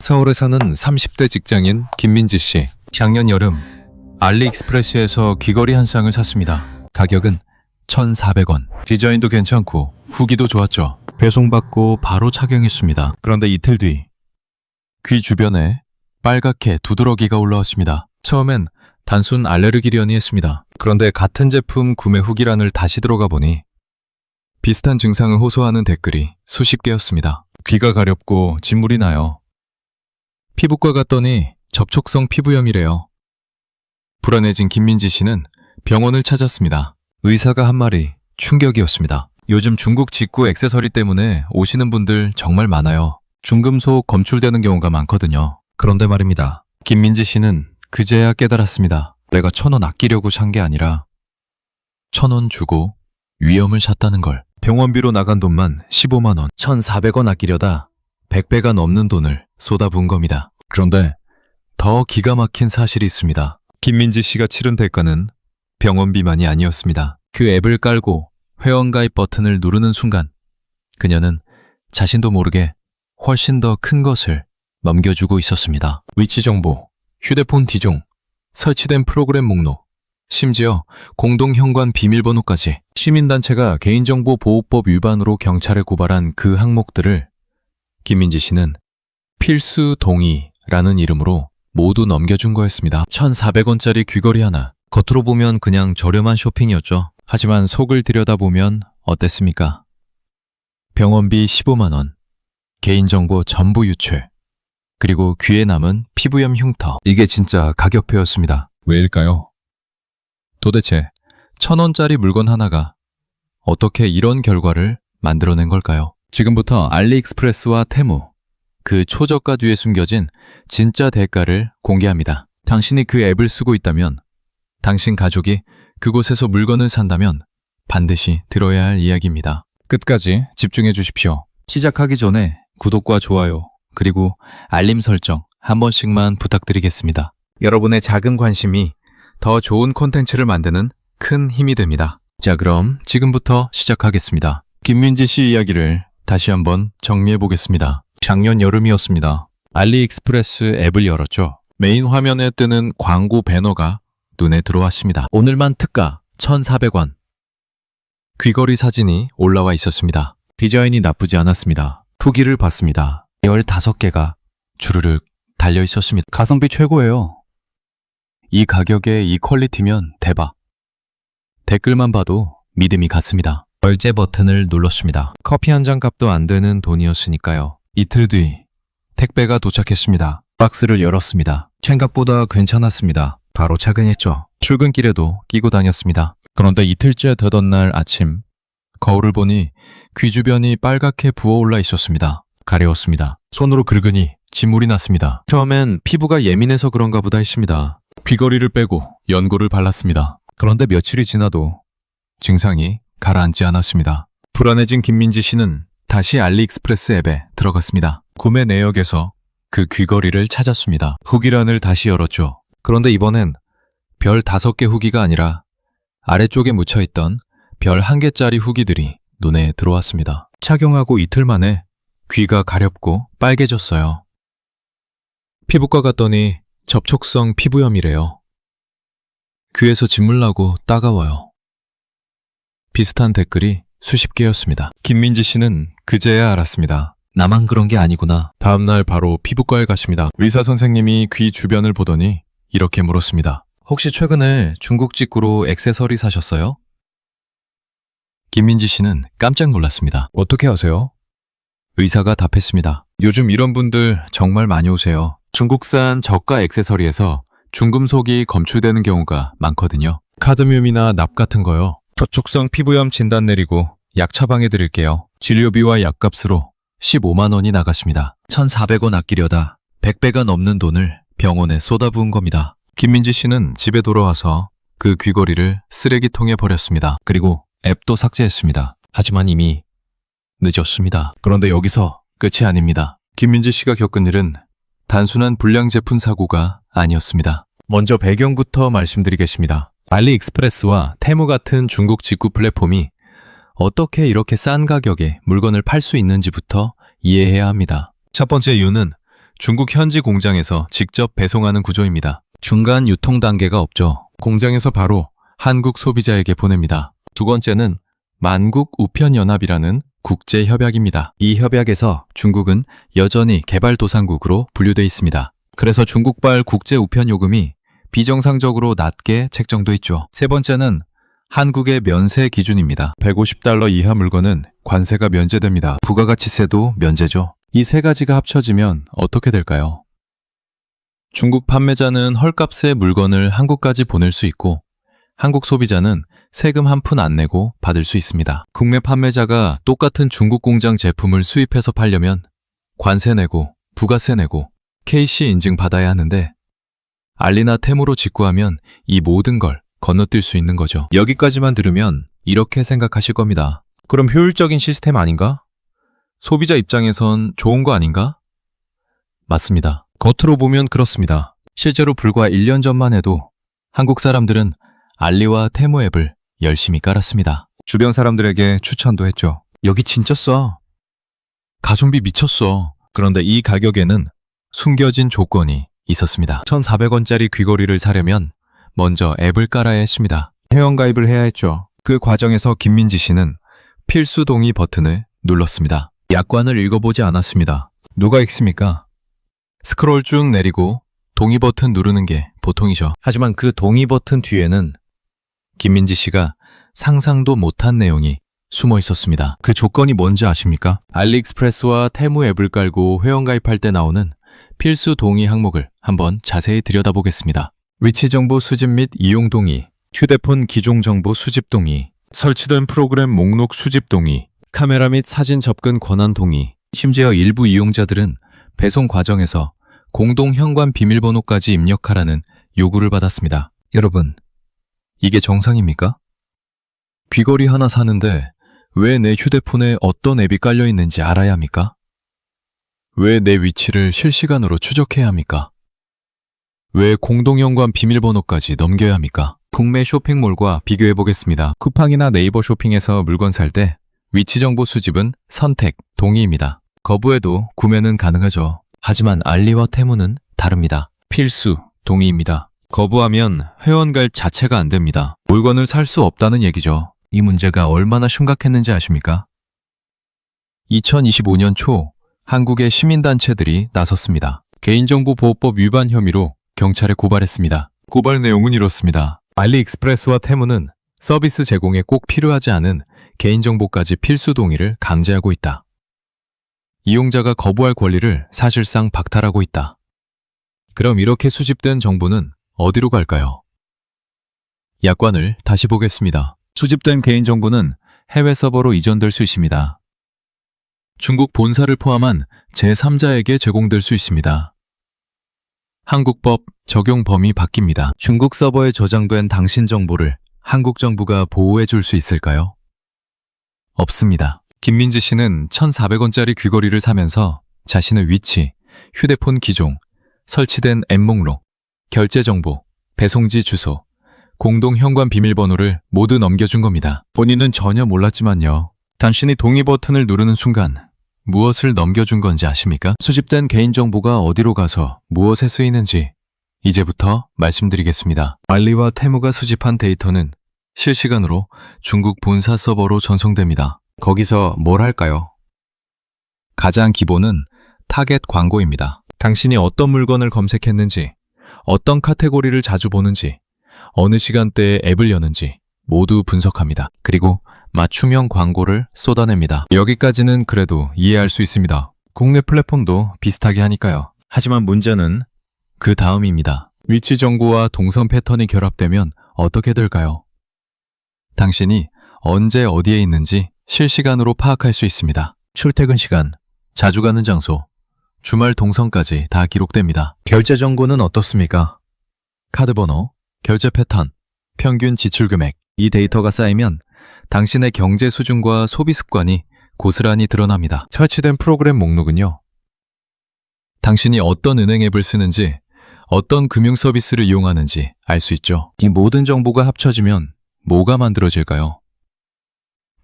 서울에 사는 30대 직장인 김민지 씨. 작년 여름 알리익스프레스에서 귀걸이 한 쌍을 샀습니다. 가격은 1,400원. 디자인도 괜찮고 후기도 좋았죠. 배송받고 바로 착용했습니다. 그런데 이틀 뒤 귀 주변에 빨갛게 두드러기가 올라왔습니다. 처음엔 단순 알레르기려니 했습니다. 그런데 같은 제품 구매 후기란을 다시 들어가 보니 비슷한 증상을 호소하는 댓글이 수십 개였습니다. 귀가 가렵고 진물이 나요. 피부과 갔더니 접촉성 피부염이래요. 불안해진 김민지 씨는 병원을 찾았습니다. 의사가 한 말이 충격이었습니다. 요즘 중국 직구 액세서리 때문에 오시는 분들 정말 많아요. 중금속 검출되는 경우가 많거든요. 그런데 말입니다. 김민지 씨는 그제야 깨달았습니다. 내가 1,000원 아끼려고 산 게 아니라 1,000원 주고 위험을 샀다는 걸. 병원비로 나간 돈만 15만 원, 1,400원 아끼려다 100배가 넘는 돈을 쏟아부은 겁니다. 그런데 더 기가 막힌 사실이 있습니다. 김민지 씨가 치른 대가는 병원비만이 아니었습니다. 그 앱을 깔고 회원가입 버튼을 누르는 순간 그녀는 자신도 모르게 훨씬 더 큰 것을 넘겨주고 있었습니다. 위치 정보, 휴대폰 뒤종, 설치된 프로그램 목록, 심지어 공동현관 비밀번호까지. 시민단체가 개인정보보호법 위반으로 경찰에 고발한 그 항목들을 김민지 씨는 필수 동의라는 이름으로 모두 넘겨준 거였습니다. 1,400원짜리 귀걸이 하나. 겉으로 보면 그냥 저렴한 쇼핑이었죠. 하지만 속을 들여다보면 어땠습니까? 병원비 15만 원, 개인정보 전부 유출, 그리고 귀에 남은 피부염 흉터. 이게 진짜 가격표였습니다. 왜일까요? 도대체 1,000원짜리 물건 하나가 어떻게 이런 결과를 만들어낸 걸까요? 지금부터 알리익스프레스와 테무, 그 초저가 뒤에 숨겨진 진짜 대가를 공개합니다. 당신이 그 앱을 쓰고 있다면, 당신 가족이 그곳에서 물건을 산다면 반드시 들어야 할 이야기입니다. 끝까지 집중해 주십시오. 시작하기 전에 구독과 좋아요, 그리고 알림 설정 한 번씩만 부탁드리겠습니다. 여러분의 작은 관심이 더 좋은 콘텐츠를 만드는 큰 힘이 됩니다. 자, 그럼 지금부터 시작하겠습니다. 김민지 씨 이야기를 다시 한번 정리해 보겠습니다. 작년 여름이었습니다. 알리익스프레스 앱을 열었죠. 메인 화면에 뜨는 광고 배너가 눈에 들어왔습니다. 오늘만 특가 1,400원. 귀걸이 사진이 올라와 있었습니다. 디자인이 나쁘지 않았습니다. 후기를 봤습니다. 15개가 주르륵 달려 있었습니다. 가성비 최고예요. 이 가격에 이 퀄리티면 대박. 댓글만 봐도 믿음이 갔습니다. 결제 버튼을 눌렀습니다. 커피 한 잔 값도 안 되는 돈이었으니까요. 이틀 뒤 택배가 도착했습니다. 박스를 열었습니다. 생각보다 괜찮았습니다. 바로 착용했죠. 출근길에도 끼고 다녔습니다. 그런데 이틀째 되던 날 아침, 거울을 보니 귀 주변이 빨갛게 부어올라 있었습니다. 가려웠습니다. 손으로 긁으니 진물이 났습니다. 처음엔 피부가 예민해서 그런가 보다 했습니다. 귀걸이를 빼고 연고를 발랐습니다. 그런데 며칠이 지나도 증상이 가라앉지 않았습니다. 불안해진 김민지 씨는 다시 알리익스프레스 앱에 들어갔습니다. 구매 내역에서 그 귀걸이를 찾았습니다. 후기란을 다시 열었죠. 그런데 이번엔 별 5개 후기가 아니라 아래쪽에 묻혀있던 별 1개짜리 후기들이 눈에 들어왔습니다. 착용하고 이틀 만에 귀가 가렵고 빨개졌어요. 피부과 갔더니 접촉성 피부염이래요. 귀에서 진물 나고 따가워요. 비슷한 댓글이 수십 개였습니다. 김민지 씨는 그제야 알았습니다. 나만 그런 게 아니구나. 다음날 바로 피부과에 갔습니다. 의사 선생님이 귀 주변을 보더니 이렇게 물었습니다. 혹시 최근에 중국 직구로 액세서리 사셨어요? 김민지 씨는 깜짝 놀랐습니다. 어떻게 아세요? 의사가 답했습니다. 요즘 이런 분들 정말 많이 오세요. 중국산 저가 액세서리에서 중금속이 검출되는 경우가 많거든요. 카드뮴이나 납 같은 거요. 접촉성 피부염 진단 내리고 약 처방해 드릴게요. 진료비와 약값으로 15만 원이 나갔습니다. 1,400원 아끼려다 100배가 넘는 돈을 병원에 쏟아부은 겁니다. 김민지 씨는 집에 돌아와서 그 귀걸이를 쓰레기통에 버렸습니다. 그리고 앱도 삭제했습니다. 하지만 이미 늦었습니다. 그런데 여기서 끝이 아닙니다. 김민지 씨가 겪은 일은 단순한 불량 제품 사고가 아니었습니다. 먼저 배경부터 말씀드리겠습니다. 알리익스프레스와 테무 같은 중국 직구 플랫폼이 어떻게 이렇게 싼 가격에 물건을 팔 수 있는지부터 이해해야 합니다. 첫 번째 이유는 중국 현지 공장에서 직접 배송하는 구조입니다. 중간 유통 단계가 없죠. 공장에서 바로 한국 소비자에게 보냅니다. 두 번째는 만국 우편연합이라는 국제협약입니다. 이 협약에서 중국은 여전히 개발도상국으로 분류돼 있습니다. 그래서 중국발 국제 우편 요금이 비정상적으로 낮게 책정돼 있죠. 세 번째는 한국의 면세 기준입니다. $150 이하 물건은 관세가 면제됩니다. 부가가치세도 면제죠. 이 세 가지가 합쳐지면 어떻게 될까요? 중국 판매자는 헐값의 물건을 한국까지 보낼 수 있고 한국 소비자는 세금 한 푼 안 내고 받을 수 있습니다. 국내 판매자가 똑같은 중국 공장 제품을 수입해서 팔려면 관세 내고 부가세 내고 KC 인증 받아야 하는데 알리나 테무로 직구하면 이 모든 걸 건너뛸 수 있는 거죠. 여기까지만 들으면 이렇게 생각하실 겁니다. 그럼 효율적인 시스템 아닌가? 소비자 입장에선 좋은 거 아닌가? 맞습니다. 겉으로 보면 그렇습니다. 실제로 불과 1년 전만 해도 한국 사람들은 알리와 테무 앱을 열심히 깔았습니다. 주변 사람들에게 추천도 했죠. 여기 진짜 싸. 가성비 미쳤어. 그런데 이 가격에는 숨겨진 조건이 있었습니다. 1,400원짜리 귀걸이를 사려면 먼저 앱을 깔아야 했습니다. 회원가입을 해야 했죠. 그 과정에서 김민지 씨는 필수 동의 버튼을 눌렀습니다. 약관을 읽어보지 않았습니다. 누가 읽습니까? 스크롤 쭉 내리고 동의 버튼 누르는 게 보통이죠. 하지만 그 동의 버튼 뒤에는 김민지 씨가 상상도 못한 내용이 숨어 있었습니다. 그 조건이 뭔지 아십니까? 알리익스프레스와 테무 앱을 깔고 회원가입할 때 나오는 필수 동의 항목을 한번 자세히 들여다보겠습니다. 위치 정보 수집 및 이용 동의, 휴대폰 기종 정보 수집 동의, 설치된 프로그램 목록 수집 동의, 카메라 및 사진 접근 권한 동의, 심지어 일부 이용자들은 배송 과정에서 공동 현관 비밀번호까지 입력하라는 요구를 받았습니다. 여러분, 이게 정상입니까? 귀걸이 하나 사는데 왜 내 휴대폰에 어떤 앱이 깔려 있는지 알아야 합니까? 왜 내 위치를 실시간으로 추적해야 합니까? 왜 공동 현관 비밀번호까지 넘겨야 합니까? 국내 쇼핑몰과 비교해 보겠습니다. 쿠팡이나 네이버 쇼핑에서 물건 살 때 위치 정보 수집은 선택, 동의입니다. 거부해도 구매는 가능하죠. 하지만 알리와 테무는 다릅니다. 필수, 동의입니다. 거부하면 회원가입 자체가 안 됩니다. 물건을 살 수 없다는 얘기죠. 이 문제가 얼마나 심각했는지 아십니까? 2025년 초 한국의 시민단체들이 나섰습니다. 개인정보보호법 위반 혐의로 경찰에 고발했습니다. 고발 내용은 이렇습니다. 알리익스프레스와 테무는 서비스 제공에 꼭 필요하지 않은 개인정보까지 필수 동의를 강제하고 있다. 이용자가 거부할 권리를 사실상 박탈하고 있다. 그럼 이렇게 수집된 정보는 어디로 갈까요? 약관을 다시 보겠습니다. 수집된 개인정보는 해외 서버로 이전될 수 있습니다. 중국 본사를 포함한 제3자에게 제공될 수 있습니다. 한국법 적용 범위 바뀝니다. 중국 서버에 저장된 당신 정보를 한국 정부가 보호해 줄 수 있을까요? 없습니다. 김민지 씨는 1,400원짜리 귀걸이를 사면서 자신의 위치, 휴대폰 기종, 설치된 앱 목록, 결제 정보, 배송지 주소, 공동 현관 비밀번호를 모두 넘겨준 겁니다. 본인은 전혀 몰랐지만요. 당신이 동의 버튼을 누르는 순간 무엇을 넘겨준 건지 아십니까? 수집된 개인정보가 어디로 가서 무엇에 쓰이는지 이제부터 말씀드리겠습니다. 알리와 테무가 수집한 데이터는 실시간으로 중국 본사 서버로 전송됩니다. 거기서 뭘 할까요? 가장 기본은 타겟 광고입니다. 당신이 어떤 물건을 검색했는지, 어떤 카테고리를 자주 보는지, 어느 시간대에 앱을 여는지 모두 분석합니다. 그리고 맞춤형 광고를 쏟아냅니다. 여기까지는 그래도 이해할 수 있습니다. 국내 플랫폼도 비슷하게 하니까요. 하지만 문제는 그 다음입니다. 위치 정보와 동선 패턴이 결합되면 어떻게 될까요? 당신이 언제 어디에 있는지 실시간으로 파악할 수 있습니다. 출퇴근 시간, 자주 가는 장소, 주말 동선까지 다 기록됩니다. 결제 정보는 어떻습니까? 카드 번호, 결제 패턴, 평균 지출 금액, 이 데이터가 쌓이면 당신의 경제 수준과 소비 습관이 고스란히 드러납니다. 설치된 프로그램 목록은요. 당신이 어떤 은행 앱을 쓰는지, 어떤 금융 서비스를 이용하는지 알 수 있죠. 이 모든 정보가 합쳐지면 뭐가 만들어질까요?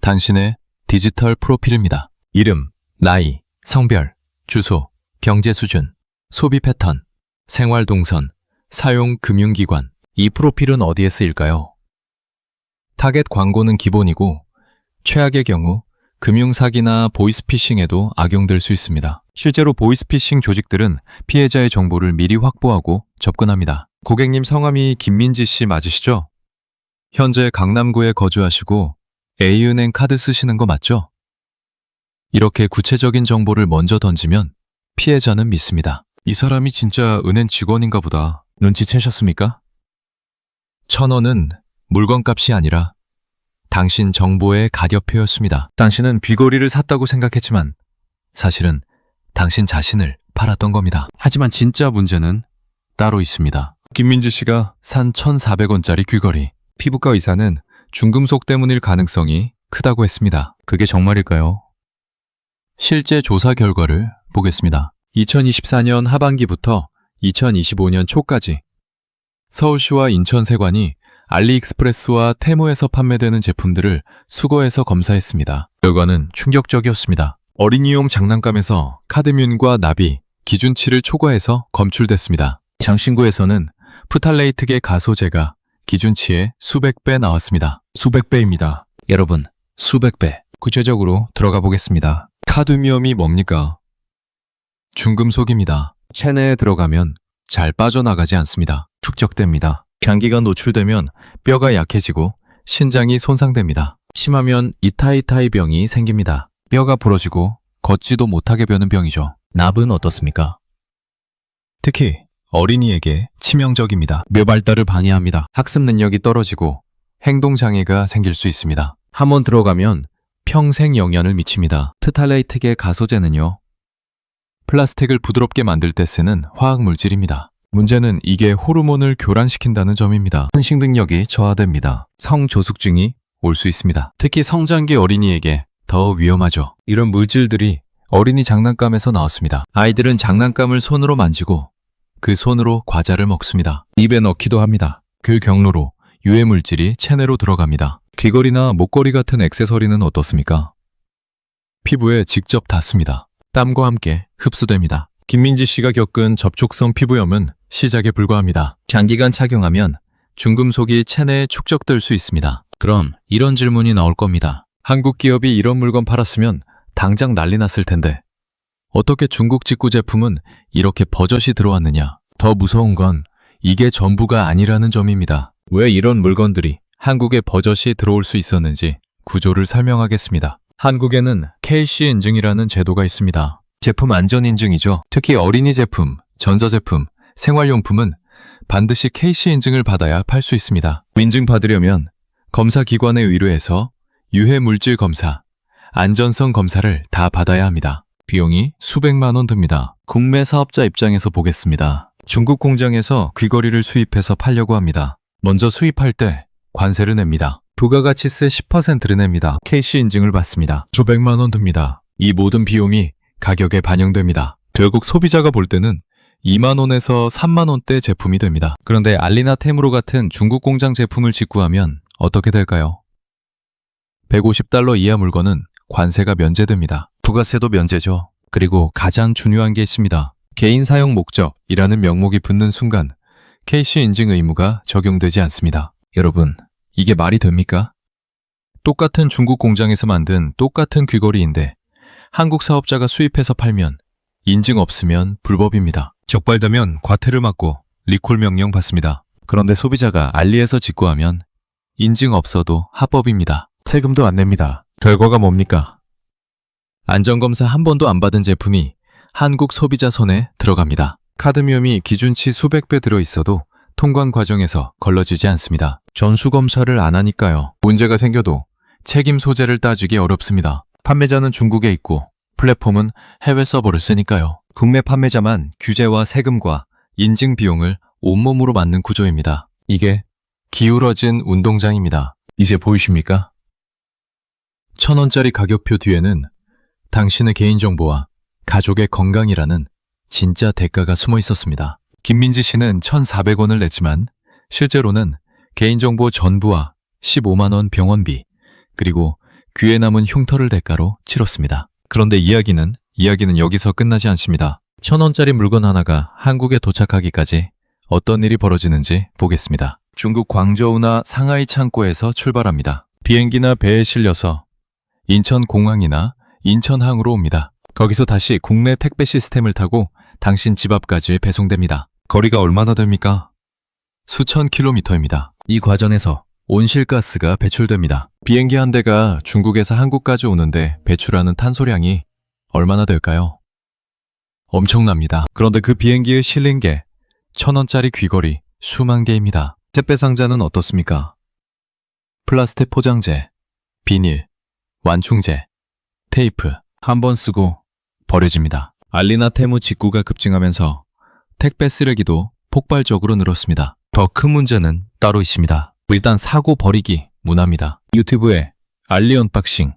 당신의 디지털 프로필입니다. 이름, 나이, 성별, 주소, 경제 수준, 소비 패턴, 생활 동선, 사용 금융기관. 이 프로필은 어디에 쓰일까요? 타겟 광고는 기본이고 최악의 경우 금융사기나 보이스피싱에도 악용될 수 있습니다. 실제로 보이스피싱 조직들은 피해자의 정보를 미리 확보하고 접근합니다. 고객님 성함이 김민지 씨 맞으시죠? 현재 강남구에 거주하시고 A은행 카드 쓰시는 거 맞죠? 이렇게 구체적인 정보를 먼저 던지면 피해자는 믿습니다. 이 사람이 진짜 은행 직원인가 보다. 눈치채셨습니까? 1,000원은 물건값이 아니라 당신 정보의 가격표였습니다. 당신은 귀걸이를 샀다고 생각했지만 사실은 당신 자신을 팔았던 겁니다. 하지만 진짜 문제는 따로 있습니다. 김민지 씨가 산 1,400원짜리 귀걸이. 피부과 의사는 중금속 때문일 가능성이 크다고 했습니다. 그게 정말일까요? 실제 조사 결과를 보겠습니다. 2024년 하반기부터 2025년 초까지 서울시와 인천세관이 알리익스프레스와 테무에서 판매되는 제품들을 수거해서 검사했습니다. 결과는 충격적이었습니다. 어린이용 장난감에서 카드뮴과 나비, 기준치를 초과해서 검출됐습니다. 장신구에서는 프탈레이트계 가소제가 기준치의 수백 배 나왔습니다. 수백 배입니다. 여러분, 수백 배. 구체적으로 들어가 보겠습니다. 카드뮴이 뭡니까? 중금속입니다. 체내에 들어가면 잘 빠져나가지 않습니다. 축적됩니다. 장기간 노출되면 뼈가 약해지고 신장이 손상됩니다. 심하면 이타이타이 병이 생깁니다. 뼈가 부러지고 걷지도 못하게 되는 병이죠. 납은 어떻습니까? 특히 어린이에게 치명적입니다. 뇌 발달을 방해합니다. 학습 능력이 떨어지고 행동장애가 생길 수 있습니다. 한번 들어가면 평생 영향을 미칩니다. 프탈레이트계 가소제는요, 플라스틱을 부드럽게 만들 때 쓰는 화학 물질입니다. 문제는 이게 호르몬을 교란시킨다는 점입니다. hun식 능력이 저하됩니다. 성조숙증이 올 수 있습니다. 특히 성장기 어린이에게 더 위험하죠. 이런 물질들이 어린이 장난감에서 나왔습니다. 아이들은 장난감을 손으로 만지고 그 손으로 과자를 먹습니다. 입에 넣기도 합니다. 그 경로로 유해 물질이 체내로 들어갑니다. 귀걸이나 목걸이 같은 액세서리는 어떻습니까? 피부에 직접 닿습니다. 땀과 함께 흡수됩니다. 김민지 씨가 겪은 접촉성 피부염은 시작에 불과합니다. 장기간 착용하면 중금속이 체내에 축적될 수 있습니다. 그럼 이런 질문이 나올 겁니다. 한국 기업이 이런 물건 팔았으면 당장 난리 났을 텐데 어떻게 중국 직구 제품은 이렇게 버젓이 들어왔느냐? 더 무서운 건 이게 전부가 아니라는 점입니다. 왜 이런 물건들이 한국에 버젓이 들어올 수 있었는지 구조를 설명하겠습니다. 한국에는 KC 인증이라는 제도가 있습니다. 제품 안전 인증이죠. 특히 어린이 제품, 전자제품, 생활용품은 반드시 KC 인증을 받아야 팔 수 있습니다. 인증 받으려면 검사기관에 의뢰해서 유해 물질 검사, 안전성 검사를 다 받아야 합니다. 비용이 수백만 원 듭니다. 국내 사업자 입장에서 보겠습니다. 중국 공장에서 귀걸이를 수입해서 팔려고 합니다. 먼저 수입할 때 관세를 냅니다. 부가가치세 10%를 냅니다. KC 인증을 받습니다. 수백만 원 듭니다. 이 모든 비용이 가격에 반영됩니다. 결국 소비자가 볼 때는 2만 원에서 3만 원대 제품이 됩니다. 그런데 알리나 테무로 같은 중국 공장 제품을 직구하면 어떻게 될까요? 150달러 이하 물건은 관세가 면제됩니다. 부가세도 면제죠. 그리고 가장 중요한 게 있습니다. 개인 사용 목적이라는 명목이 붙는 순간 KC 인증 의무가 적용되지 않습니다. 여러분, 이게 말이 됩니까? 똑같은 중국 공장에서 만든 똑같은 귀걸이인데 한국 사업자가 수입해서 팔면 인증 없으면 불법입니다. 적발되면 과태를 맞고 리콜 명령 받습니다. 그런데 소비자가 알리에서 직구하면 인증 없어도 합법입니다. 세금도 안 냅니다. 결과가 뭡니까? 안전검사 한 번도 안 받은 제품이 한국 소비자 손에 들어갑니다. 카드뮴이 기준치 수백 배 들어있어도 통관 과정에서 걸러지지 않습니다. 전수검사를 안 하니까요. 문제가 생겨도 책임 소재를 따지기 어렵습니다. 판매자는 중국에 있고 플랫폼은 해외 서버를 쓰니까요. 국내 판매자만 규제와 세금과 인증 비용을 온몸으로 맞는 구조입니다. 이게 기울어진 운동장입니다. 이제 보이십니까? 1,000원짜리 가격표 뒤에는 당신의 개인정보와 가족의 건강이라는 진짜 대가가 숨어 있었습니다. 김민지 씨는 1,400원을 냈지만 실제로는 개인정보 전부와 15만 원 병원비 그리고 귀에 남은 흉터를 대가로 치렀습니다. 그런데 이야기는 여기서 끝나지 않습니다. 1,000원짜리 물건 하나가 한국에 도착하기까지 어떤 일이 벌어지는지 보겠습니다. 중국 광저우나 상하이 창고에서 출발합니다. 비행기나 배에 실려서 인천공항이나 인천항으로 옵니다. 거기서 다시 국내 택배 시스템을 타고 당신 집 앞까지 배송됩니다. 거리가 얼마나 됩니까? 수천 킬로미터입니다. 이 과정에서 온실가스가 배출됩니다. 비행기 한 대가 중국에서 한국까지 오는데 배출하는 탄소량이 얼마나 될까요? 엄청납니다. 그런데 그 비행기에 실린 게 1,000원짜리 귀걸이 수만 개입니다. 택배 상자는 어떻습니까? 플라스틱 포장재, 비닐, 완충제, 테이프 한 번 쓰고 버려집니다. 알리나 테무 직구가 급증하면서 택배 쓰레기도 폭발적으로 늘었습니다. 더 큰 문제는 따로 있습니다. 일단 사고 버리기 문화입니다. 유튜브에 알리 언박싱,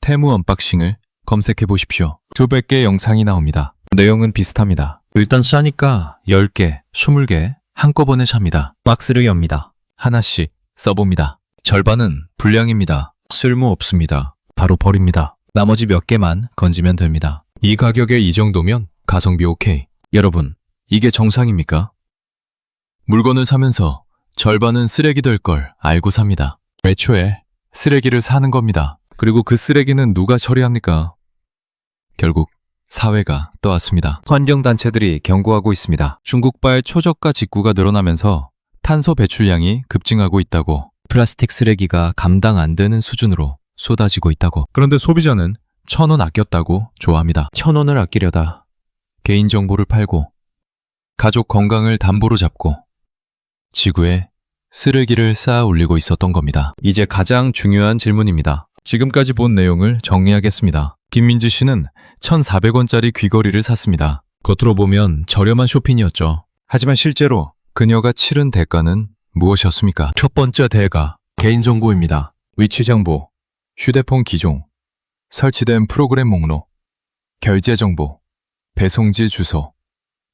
테무 언박싱을 검색해 보십시오. 수백 개 영상이 나옵니다. 내용은 비슷합니다. 일단 싸니까 10개, 20개 한꺼번에 삽니다. 박스를 엽니다. 하나씩 써봅니다. 절반은 불량입니다. 쓸모없습니다. 바로 버립니다. 나머지 몇 개만 건지면 됩니다. 이 가격에 이 정도면 가성비 오케이. 여러분, 이게 정상입니까? 물건을 사면서 절반은 쓰레기 될 걸 알고 삽니다. 애초에 쓰레기를 사는 겁니다. 그리고 그 쓰레기는 누가 처리합니까? 결국 사회가 떠왔습니다. 환경단체들이 경고하고 있습니다. 중국발 초저가 직구가 늘어나면서 탄소 배출량이 급증하고 있다고, 플라스틱 쓰레기가 감당 안 되는 수준으로 쏟아지고 있다고. 그런데 소비자는 1,000원 아꼈다고 좋아합니다. 1,000원을 아끼려다 개인정보를 팔고 가족 건강을 담보로 잡고 지구에 쓰레기를 쌓아 올리고 있었던 겁니다. 이제 가장 중요한 질문입니다. 지금까지 본 내용을 정리하겠습니다. 김민지 씨는 1,400원짜리 귀걸이를 샀습니다. 겉으로 보면 저렴한 쇼핑이었죠. 하지만 실제로 그녀가 치른 대가는 무엇이었습니까? 첫 번째 대가 개인정보입니다. 위치정보, 휴대폰 기종, 설치된 프로그램 목록, 결제정보, 배송지 주소,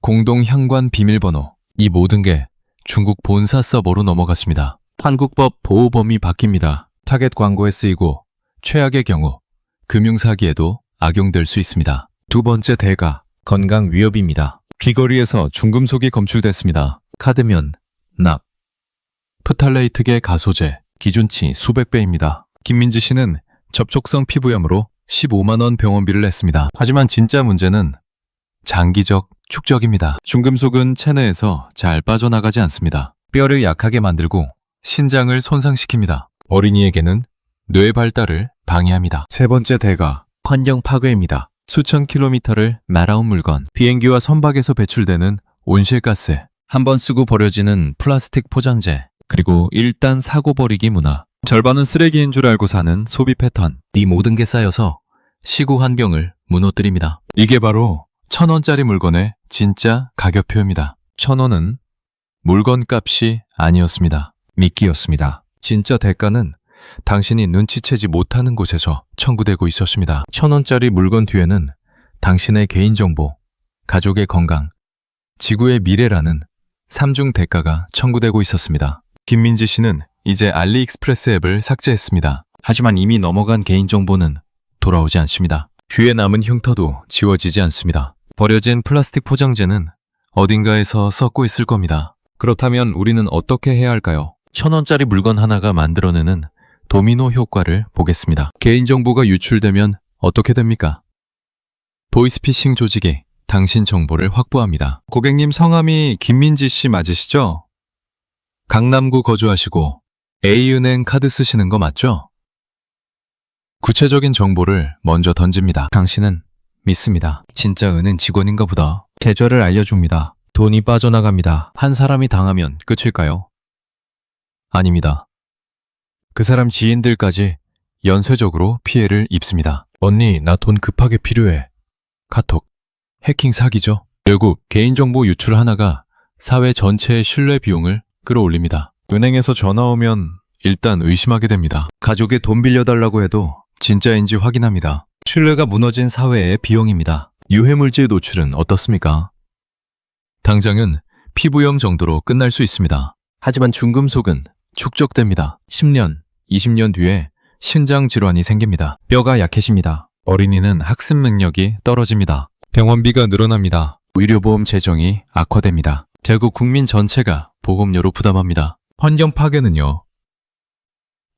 공동 현관 비밀번호, 이 모든 게 중국 본사 서버로 넘어갔습니다. 한국법 보호 범위 바뀝니다. 타겟 광고에 쓰이고 최악의 경우 금융사기에도 악용될 수 있습니다. 두 번째 대가 건강 위협입니다. 귀걸이에서 중금속이 검출됐습니다. 카드면, 납, 프탈레이트계 가소제, 기준치 수백 배입니다. 김민지 씨는 접촉성 피부염으로 15만 원 병원비를 냈습니다. 하지만 진짜 문제는 장기적 축적입니다. 중금속은 체내에서 잘 빠져나가지 않습니다. 뼈를 약하게 만들고 신장을 손상시킵니다. 어린이에게는 뇌 발달을 방해합니다. 세 번째 대가 환경 파괴입니다. 수천 킬로미터를 날아온 물건, 비행기와 선박에서 배출되는 온실가스, 한 번 쓰고 버려지는 플라스틱 포장재, 그리고 일단 사고 버리기 문화, 절반은 쓰레기인 줄 알고 사는 소비 패턴, 이 모든 게 쌓여서 시구 환경을 무너뜨립니다. 이게 바로 1,000원짜리 물건의 진짜 가격표입니다. 1,000원은 물건 값이 아니었습니다. 미끼였습니다. 진짜 대가는 당신이 눈치채지 못하는 곳에서 청구되고 있었습니다. 1,000원짜리 물건 뒤에는 당신의 개인정보, 가족의 건강, 지구의 미래라는 3중 대가가 청구되고 있었습니다. 김민지 씨는 이제 알리익스프레스 앱을 삭제했습니다. 하지만 이미 넘어간 개인정보는 돌아오지 않습니다. 귀에 남은 흉터도 지워지지 않습니다. 버려진 플라스틱 포장재는 어딘가에서 썩고 있을 겁니다. 그렇다면 우리는 어떻게 해야 할까요? 1,000원짜리 물건 하나가 만들어내는 도미노 효과를 보겠습니다. 개인정보가 유출되면 어떻게 됩니까? 보이스피싱 조직이 당신 정보를 확보합니다. 고객님 성함이 김민지 씨 맞으시죠? 강남구 거주하시고 A은행 카드 쓰시는 거 맞죠? 구체적인 정보를 먼저 던집니다. 당신은 믿습니다. 진짜 은행 직원인가 보다. 계좌를 알려줍니다. 돈이 빠져나갑니다. 한 사람이 당하면 끝일까요? 아닙니다. 그 사람 지인들까지 연쇄적으로 피해를 입습니다. 언니, 나 돈 급하게 필요해. 카톡. 해킹 사기죠. 결국 개인정보 유출 하나가 사회 전체의 신뢰 비용을 끌어올립니다. 은행에서 전화 오면 일단 의심하게 됩니다. 가족에 돈 빌려달라고 해도 진짜인지 확인합니다. 신뢰가 무너진 사회의 비용입니다. 유해물질 노출은 어떻습니까? 당장은 피부염 정도로 끝날 수 있습니다. 하지만 중금속은 축적됩니다. 10년, 20년 뒤에 신장 질환이 생깁니다. 뼈가 약해집니다. 어린이는 학습 능력이 떨어집니다. 병원비가 늘어납니다. 의료보험 재정이 악화됩니다. 결국 국민 전체가 보험료로 부담합니다. 환경 파괴는요.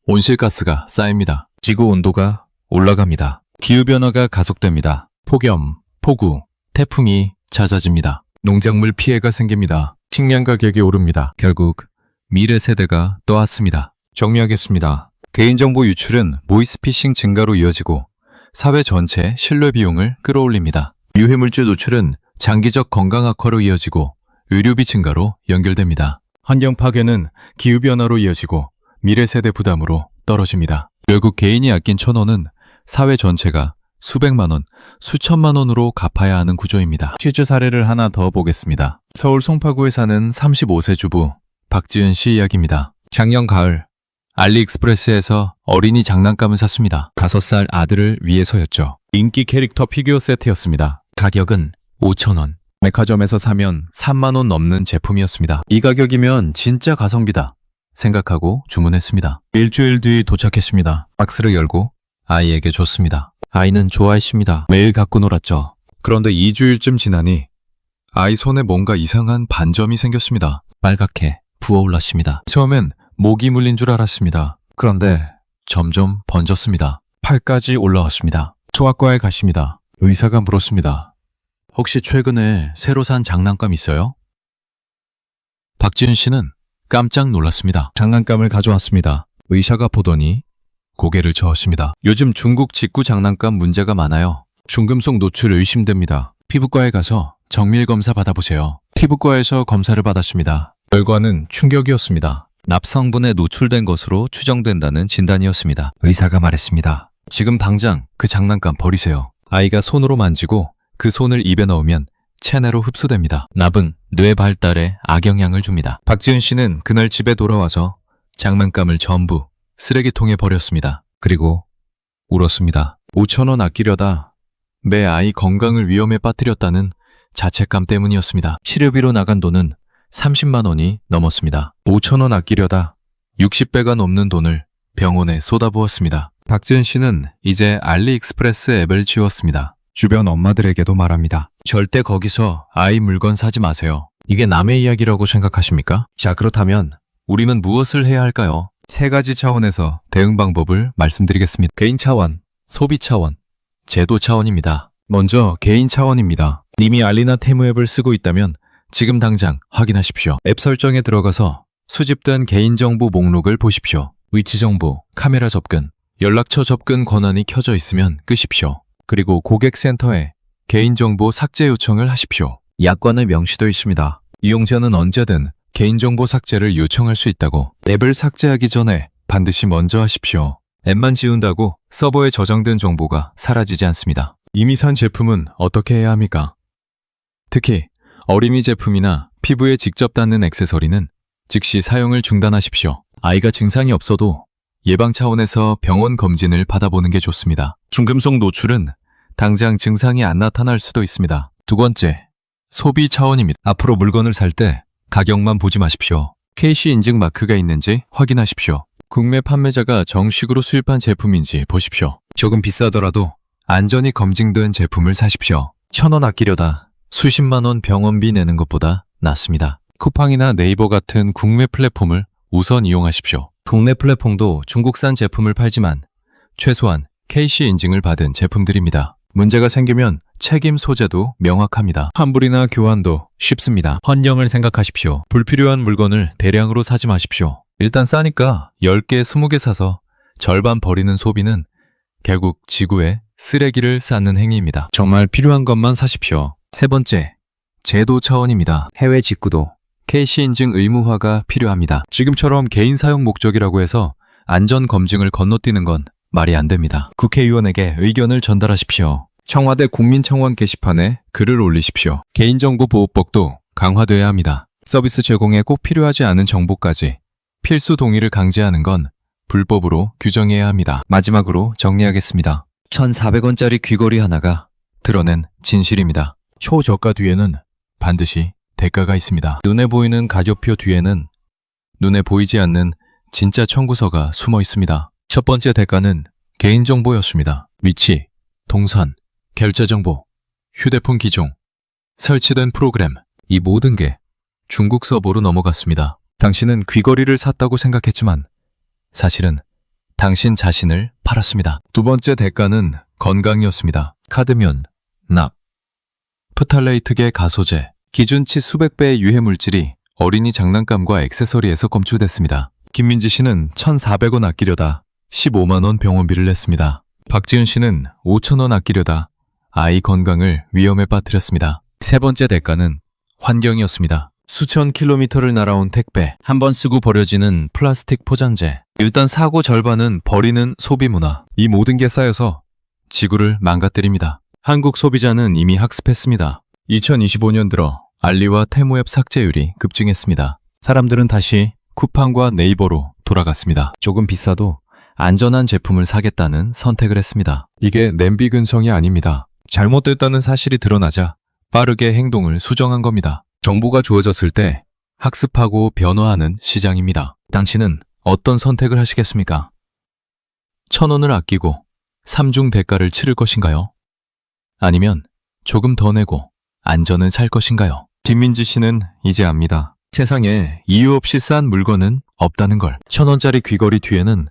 온실가스가 쌓입니다. 지구 온도가 올라갑니다. 기후변화가 가속됩니다. 폭염, 폭우, 태풍이 잦아집니다. 농작물 피해가 생깁니다. 식량 가격이 오릅니다. 결국 미래 세대가 떠왔습니다. 정리하겠습니다. 개인정보 유출은 보이스피싱 증가로 이어지고 사회 전체 신뢰 비용을 끌어올립니다. 유해물질 노출은 장기적 건강 악화로 이어지고 의료비 증가로 연결됩니다. 환경 파괴는 기후변화로 이어지고 미래 세대 부담으로 떨어집니다. 결국 개인이 아낀 1,000원은 사회 전체가 수백만 원, 수천만 원으로 갚아야 하는 구조입니다. 실제 사례를 하나 더 보겠습니다. 서울 송파구에 사는 35세 주부 박지은 씨 이야기입니다. 작년 가을 알리익스프레스에서 어린이 장난감을 샀습니다. 5살 아들을 위해서였죠. 인기 캐릭터 피규어 세트였습니다. 가격은 5,000원. 백화점에서 사면 3만 원 넘는 제품이었습니다. 이 가격이면 진짜 가성비다 생각하고 주문했습니다. 일주일 뒤 도착했습니다. 박스를 열고 아이에게 줬습니다. 아이는 좋아했습니다. 매일 갖고 놀았죠. 그런데 2주일쯤 지나니 아이 손에 뭔가 이상한 반점이 생겼습니다. 빨갛게 부어올랐습니다. 처음엔 모기 물린 줄 알았습니다. 그런데 점점 번졌습니다. 팔까지 올라왔습니다. 소아과에 가십니다. 의사가 물었습니다. 혹시 최근에 새로 산 장난감 있어요? 박지은 씨는 깜짝 놀랐습니다. 장난감을 가져왔습니다. 의사가 보더니 고개를 저었습니다. 요즘 중국 직구 장난감 문제가 많아요. 중금속 노출 의심됩니다. 피부과에 가서 정밀 검사 받아보세요. 피부과에서 검사를 받았습니다. 결과는 충격이었습니다. 납성분에 노출된 것으로 추정된다는 진단이었습니다. 의사가 말했습니다. 지금 당장 그 장난감 버리세요. 아이가 손으로 만지고 그 손을 입에 넣으면 체내로 흡수됩니다. 납은 뇌 발달에 악영향을 줍니다. 박지은 씨는 그날 집에 돌아와서 장난감을 전부 쓰레기통에 버렸습니다. 그리고 울었습니다. 5,000원 아끼려다 내 아이 건강을 위험에 빠뜨렸다는 자책감 때문이었습니다. 치료비로 나간 돈은 30만 원이 넘었습니다. 5,000원 아끼려다 60배가 넘는 돈을 병원에 쏟아부었습니다. 박지은 씨는 이제 알리익스프레스 앱을 지웠습니다. 주변 엄마들에게도 말합니다. 절대 거기서 아이 물건 사지 마세요. 이게 남의 이야기라고 생각하십니까? 자, 그렇다면 우리는 무엇을 해야 할까요? 3가지 차원에서 대응 방법을 말씀드리겠습니다. 개인 차원, 소비 차원, 제도 차원입니다. 먼저 개인 차원입니다. 이미 알리나 테무 앱을 쓰고 있다면 지금 당장 확인하십시오. 앱 설정에 들어가서 수집된 개인정보 목록을 보십시오. 위치 정보, 카메라 접근, 연락처 접근 권한이 켜져 있으면 끄십시오. 그리고 고객센터에 개인정보 삭제 요청을 하십시오. 약관에 명시되어 있습니다. 이용자는 언제든 개인정보 삭제를 요청할 수 있다고. 앱을 삭제하기 전에 반드시 먼저 하십시오. 앱만 지운다고 서버에 저장된 정보가 사라지지 않습니다. 이미 산 제품은 어떻게 해야 합니까? 특히 어린이 제품이나 피부에 직접 닿는 액세서리는 즉시 사용을 중단하십시오. 아이가 증상이 없어도 예방 차원에서 병원 검진을 받아보는 게 좋습니다. 중금속 노출은 당장 증상이 안 나타날 수도 있습니다. 2번째, 소비 차원입니다. 앞으로 물건을 살 때 가격만 보지 마십시오. KC 인증 마크가 있는지 확인하십시오. 국내 판매자가 정식으로 수입한 제품인지 보십시오. 조금 비싸더라도 안전이 검증된 제품을 사십시오. 1,000원 아끼려다 수십만 원 병원비 내는 것보다 낫습니다. 쿠팡이나 네이버 같은 국내 플랫폼을 우선 이용하십시오. 국내 플랫폼도 중국산 제품을 팔지만 최소한 KC 인증을 받은 제품들입니다. 문제가 생기면 책임 소재도 명확합니다. 환불이나 교환도 쉽습니다. 환경을 생각하십시오. 불필요한 물건을 대량으로 사지 마십시오. 일단 싸니까 10개, 20개 사서 절반 버리는 소비는 결국 지구에 쓰레기를 쌓는 행위입니다. 정말 필요한 것만 사십시오. 3번째, 제도 차원입니다. 해외 직구도 KC 인증 의무화가 필요합니다. 지금처럼 개인 사용 목적이라고 해서 안전 검증을 건너뛰는 건 말이 안 됩니다. 국회의원에게 의견을 전달하십시오. 청와대 국민청원 게시판에 글을 올리십시오. 개인정보보호법도 강화돼야 합니다. 서비스 제공에 꼭 필요하지 않은 정보까지 필수 동의를 강제하는 건 불법으로 규정해야 합니다. 마지막으로 정리하겠습니다. 1,400원짜리 귀걸이 하나가 드러낸 진실입니다. 초저가 뒤에는 반드시 대가가 있습니다. 눈에 보이는 가격표 뒤에는 눈에 보이지 않는 진짜 청구서가 숨어 있습니다. 첫 번째 대가는 개인정보였습니다. 위치, 동선, 결제정보, 휴대폰 기종, 설치된 프로그램, 이 모든 게 중국 서버로 넘어갔습니다. 당신은 귀걸이를 샀다고 생각했지만 사실은 당신 자신을 팔았습니다. 두 번째 대가는 건강이었습니다. 카드뮴, 납, 프탈레이트계 가소제, 기준치 수백 배의 유해물질이 어린이 장난감과 액세서리에서 검출됐습니다. 김민지 씨는 1,400원 아끼려다 15만 원 병원비를 냈습니다. 박지은 씨는 5,000원 아끼려다 아이 건강을 위험에 빠뜨렸습니다. 세 번째 대가는 환경이었습니다. 수천 킬로미터를 날아온 택배, 한 번 쓰고 버려지는 플라스틱 포장재, 일단 사고 절반은 버리는 소비 문화, 이 모든 게 쌓여서 지구를 망가뜨립니다. 한국 소비자는 이미 학습했습니다. 2025년 들어 알리와 테무 앱 삭제율이 급증했습니다. 사람들은 다시 쿠팡과 네이버로 돌아갔습니다. 조금 비싸도 안전한 제품을 사겠다는 선택을 했습니다. 이게 냄비 근성이 아닙니다. 잘못됐다는 사실이 드러나자 빠르게 행동을 수정한 겁니다. 정보가 주어졌을 때 학습하고 변화하는 시장입니다. 당신은 어떤 선택을 하시겠습니까? 1,000원을 아끼고 3중 대가를 치를 것인가요? 아니면 조금 더 내고 안전을 살 것인가요? 김민지 씨는 이제 압니다. 세상에 이유 없이 싼 물건은 없다는 걸. 1,000원짜리 귀걸이 뒤에는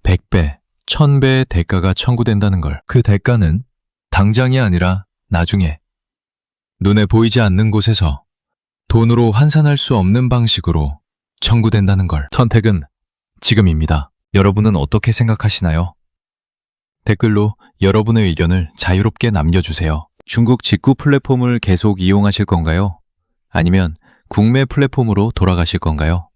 100배, 1,000배의 대가가 청구된다는 걸. 그 대가는 당장이 아니라 나중에 눈에 보이지 않는 곳에서 돈으로 환산할 수 없는 방식으로 청구된다는 걸. 선택은 지금입니다. 여러분은 어떻게 생각하시나요? 댓글로 여러분의 의견을 자유롭게 남겨주세요. 중국 직구 플랫폼을 계속 이용하실 건가요? 아니면 국내 플랫폼으로 돌아가실 건가요?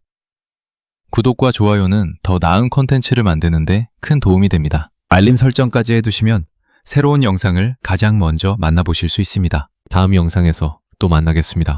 구독과 좋아요는 더 나은 콘텐츠를 만드는데 큰 도움이 됩니다. 알림 설정까지 해두시면 새로운 영상을 가장 먼저 만나보실 수 있습니다. 다음 영상에서 또 만나겠습니다.